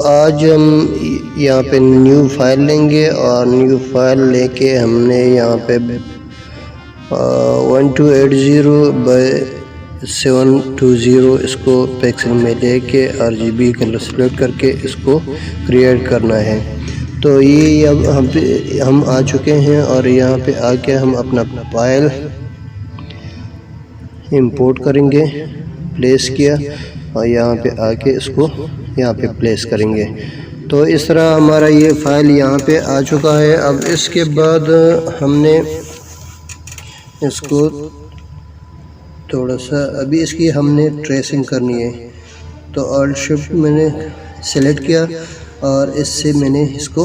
آج ہم یہاں پہ نیو فائل لیں گے، اور نیو فائل لے کے ہم نے یہاں پہ 1280x720 اس کو پکسل میں لے کے RGB کلر سلیکٹ کر کے اس کو کریٹ کرنا ہے۔ تو یہ اب ہم آ چکے ہیں، اور یہاں پہ آ کے ہم اپنا فائل امپورٹ کریں گے، پلیس کیا، اور یہاں پہ آ کے اس کو یہاں پہ پلیس کریں گے۔ تو اس طرح ہمارا یہ فائل یہاں پہ آ چکا ہے۔ اب اس کے بعد ہم نے اس کو تھوڑا سا ابھی اس کی ہم نے ٹریسنگ کرنی ہے، تو Alt Shift میں نے سلیکٹ کیا، اور اس سے میں نے اس کو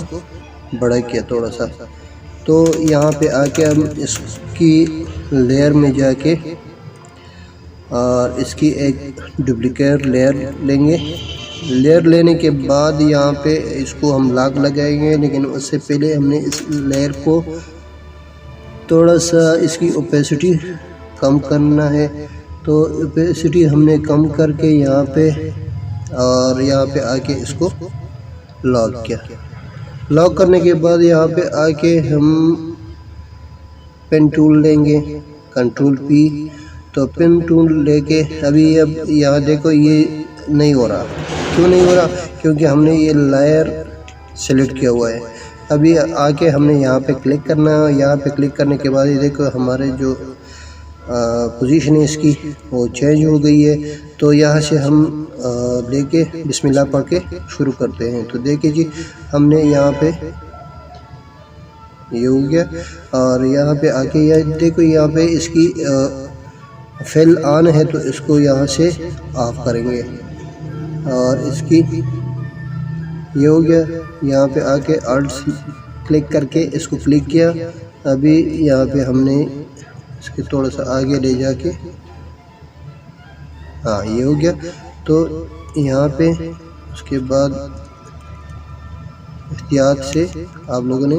بڑا کیا تھوڑا سا۔ تو یہاں پہ آ کے ہم اس کی لیئر میں جا کے اور اس کی ایک ڈپلیکیٹ لیئر لیں گے۔ لیئر لینے کے بعد یہاں پہ اس کو ہم لاک لگائیں گے، لیکن اس سے پہلے ہم نے اس لیئر کو تھوڑا سا اس کی اوپیسٹی کم کرنا ہے۔ تو اوپیسٹی ہم نے کم کر کے یہاں پہ اور یہاں پہ آ کے اس کو لاک کیا۔ لاک کرنے کے بعد یہاں پہ آ کے ہم پین ٹول لیں گے، کنٹرول P۔ تو پین ٹول لے کے اب یہاں دیکھو یہ نہیں ہو رہا۔ کیوں نہیں ہو رہا؟ کیونکہ ہم نے یہ لیئر سلیکٹ کیا ہوا ہے۔ ابھی آ کے ہم نے یہاں پہ کلک کرنا ہے۔ یہاں پہ کلک کرنے کے بعد یہ دیکھو ہمارے جو پوزیشن ہے اس کی وہ چینج ہو گئی ہے۔ تو یہاں سے ہم لے کے بسم اللہ پڑھ کے شروع کرتے ہیں۔ تو دیکھیں جی، ہم نے یہاں پہ یہ ہو گیا، اور یہاں پہ آ کے دیکھو یہاں پہ اس کی فل آن ہے، تو اس کو یہاں سے آف کریں گے، اور اس کی یہ ہو گیا۔ یہاں پہ آ کے Alt کلک کر کے اس کو کلک کیا۔ ابھی یہاں پہ ہم نے اس کے تھوڑا سا آگے لے جا کے یہ ہو گیا۔ تو یہاں پہ اس کے بعد احتیاط سے آپ لوگوں نے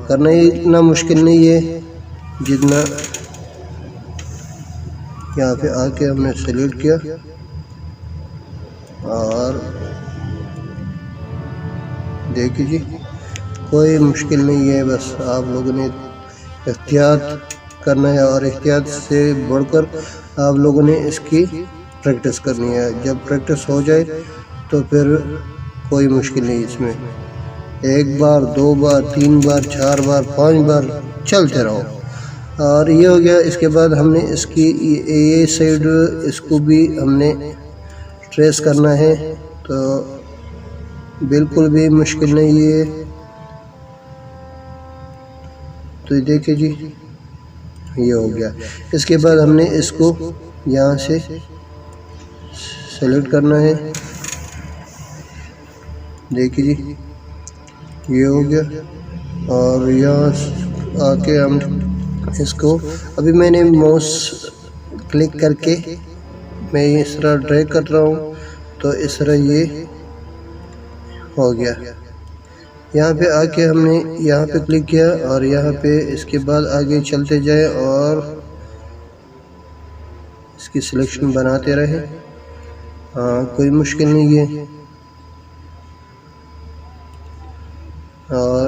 کرنا ہے، اتنا مشکل نہیں ہے جتنا یہاں پہ آ کے ہم نے سلیکٹ کیا، اور دیکھیں جی کوئی مشکل نہیں ہے، بس آپ لوگوں نے احتیاط کرنا ہے، اور احتیاط سے بڑھ کر آپ لوگوں نے اس کی پریکٹس کرنی ہے۔ جب پریکٹس ہو جائے تو پھر کوئی مشکل نہیں اس میں، 1 بار 2 بار 3 بار 4 بار 5 بار چلتے رہو۔ اور یہ ہو گیا۔ اس کے بعد ہم نے اس کی یہ سائڈ اس کو بھی ہم نے ٹریس کرنا ہے، تو بالکل بھی مشکل نہیں ہے۔ تو دیکھیں جی یہ ہو گیا۔ اس کے بعد ہم نے اس کو یہاں سے سلیکٹ کرنا ہے، دیکھیں جی یہ ہو گیا، اور یہاں آ کے ہم اس کو ابھی میں نے ماؤس کلک کر کے میں اس طرح ڈریگ کر رہا ہوں، تو اس طرح یہ ہو گیا۔ یہاں پہ آ کے ہم نے یہاں پہ کلک کیا، اور یہاں پہ اس کے بعد آگے چلتے جائیں اور اس کی سلیکشن بناتے رہیں۔ کوئی مشکل نہیں ہے، اور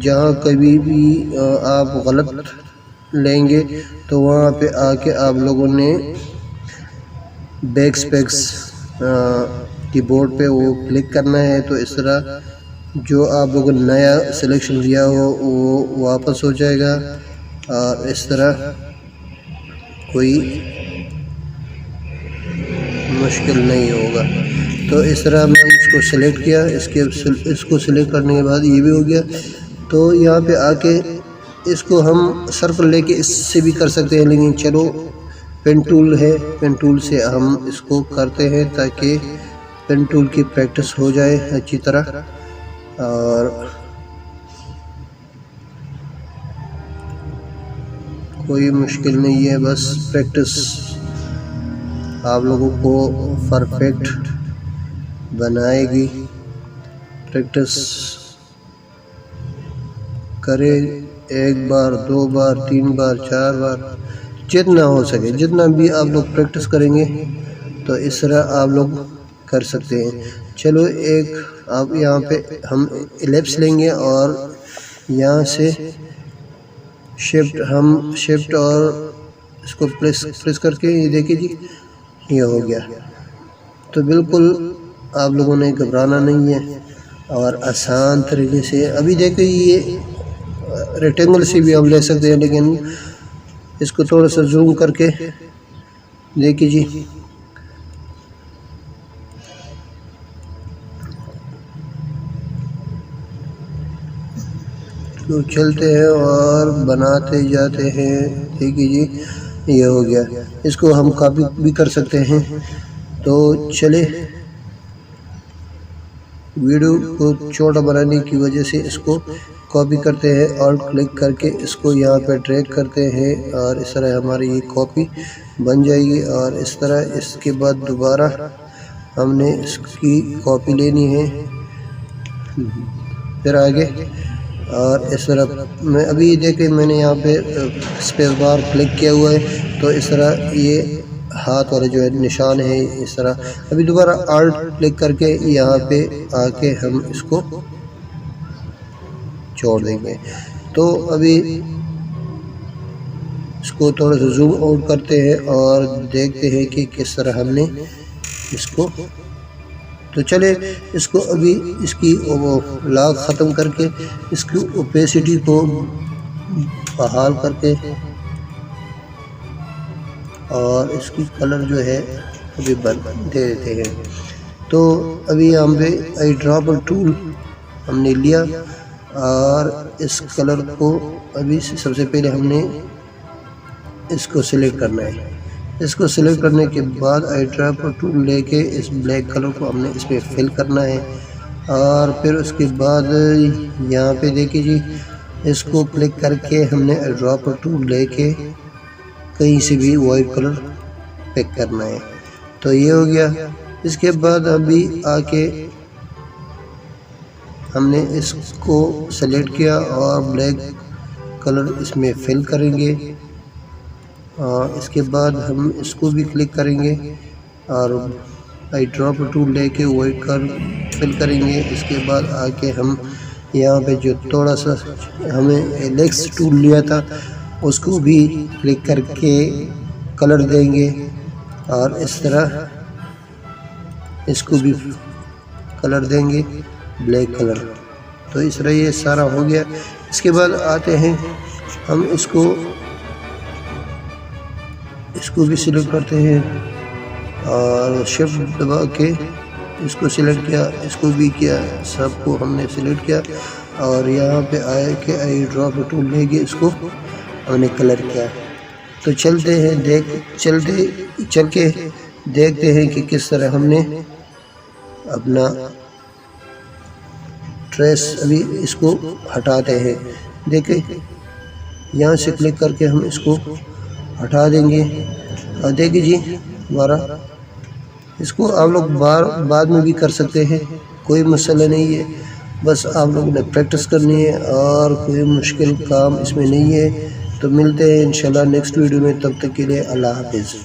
جہاں کبھی بھی آپ غلط لیں گے تو وہاں پہ آ کے آپ لوگوں نے بیک اسپیس کی بورڈ پہ وہ کلک کرنا ہے۔ تو اس طرح جو آپ لوگوں نے نیا سلیکشن لیا ہو وہ واپس ہو جائے گا، اور اس طرح کوئی مشکل نہیں ہوگا۔ تو اس طرح میں نے اس کو سلیکٹ کیا، اس کو سلیکٹ کرنے کے بعد یہ بھی ہو گیا۔ تو یہاں پہ آ کے اس کو ہم سرفل لے کے اس سے بھی کر سکتے ہیں، لیکن چلو پین ٹول ہے، پین ٹول سے ہم اس کو کرتے ہیں تاکہ پین ٹول کی پریکٹس ہو جائے اچھی طرح۔ اور کوئی مشکل نہیں ہے، بس پریکٹس آپ لوگوں کو پرفیکٹ بنائے گی۔ پریکٹس کرے 1 بار 2 بار 3 بار 4 بار جتنا ہو سکے، جتنا بھی آپ لوگ پریکٹس کریں گے تو اس طرح آپ لوگ کر سکتے ہیں۔ چلو ایک آپ یہاں پہ ہم ایلپس لیں گے اور یہاں سے شفٹ اور اس کو پریس کر کے یہ دیکھیں جی یہ ہو گیا۔ تو بالکل آپ لوگوں نے گھبرانا نہیں ہے اور آسان طریقے سے ابھی دیکھیں یہ ریکٹینگل سے بھی آپ لے سکتے ہیں، لیکن اس کو تھوڑا سا زوم کر کے دیکھیں جی تو چلتے ہیں اور بناتے جاتے ہیں۔ دیکھیے جی یہ ہو گیا، اس کو ہم کاپی بھی کر سکتے ہیں۔ تو چلے ویڈیو کو چھوٹا بنانے کی وجہ سے اس کو کاپی کرتے ہیں اور کلک کر کے اس کو یہاں پہ ڈریگ کرتے ہیں اور اس طرح ہماری یہ کاپی بن جائے گی۔ اور اس طرح اس کے بعد دوبارہ ہم نے اس کی کاپی لینی ہے پھر آگے، اور اس طرح میں ابھی دیکھیں میں نے یہاں پہ اسپیس بار کلک کیا ہوا ہے، تو اس طرح یہ ہاتھ والا جو ہے نشان ہے اس طرح ابھی دوبارہ آلٹ کلک کر کے یہاں پہ آ کے ہم اس کو چھوڑ دیں گے۔ تو ابھی اس کو تھوڑا سا زوم آؤٹ کرتے ہیں اور دیکھتے ہیں کہ کس طرح ہم نے اس کو، تو چلے اس کو ابھی اس کی لاگ ختم کر کے اس کی اوپیسٹی کو بحال کر کے اور اس کی کلر جو ہے ابھی دے دیتے ہیں۔ تو ابھی یہاں پہ آئی ڈراپر ٹول ہم نے لیا اور اس کلر کو ابھی سب سے پہلے ہم نے اس کو سلیکٹ کرنا ہے۔ اس کو سلیکٹ کرنے کے بعد آئی ڈراپر ٹول لے کے اس بلیک کلر کو ہم نے اس پہ فل کرنا ہے، اور پھر اس کے بعد یہاں پہ دیکھیں جی اس کو کلک کر کے ہم نے آئی ڈراپر ٹول لے کے کہیں سے بھی وائٹ کلر پک کرنا ہے۔ تو یہ ہو گیا۔ اس کے بعد ابھی آ کے ہم نے اس کو سلیکٹ کیا اور بلیک کلر اس میں فل کریں گے، اور اس کے بعد ہم اس کو بھی کلک کریں گے اور آئی ڈراپر ٹول لے کے وائٹ کلر فل کریں گے۔ اس کے بعد آ کے ہم یہاں پہ جو تھوڑا سا ہمیں ایلیکس ٹول لیا تھا اس کو بھی کلک کر کے کلر دیں گے، اور اس طرح اس کو بھی کلر دیں گے بلیک کلر۔ تو اس طرح یہ سارا ہو گیا۔ اس کے بعد آتے ہیں ہم اس کو بھی سلیکٹ کرتے ہیں اور شفٹ دبا کے اس کو سلیکٹ کیا، اس کو بھی کیا، سب کو ہم نے سلیکٹ کیا اور یہاں پہ آئے کہ آئی ڈراپ ٹول لے کے اس کو ہم نے کلر کیا۔ تو چلتے ہیں چل کے دیکھتے ہیں کہ کس طرح ہم نے اپنا ٹریس ابھی اس کو ہٹاتے ہیں۔ دیکھیں یہاں سے کلک کر کے ہم اس کو ہٹا دیں گے، اور دیکھیں جی ہمارا، اس کو آپ لوگ بعد میں بھی کر سکتے ہیں، کوئی مسئلہ نہیں ہے، بس آپ لوگوں نے پریکٹس کرنی ہے اور کوئی مشکل کام اس میں نہیں ہے۔ تو ملتے ہیں انشاءاللہ نیکسٹ ویڈیو میں، تب تک کے لیے اللہ حافظ۔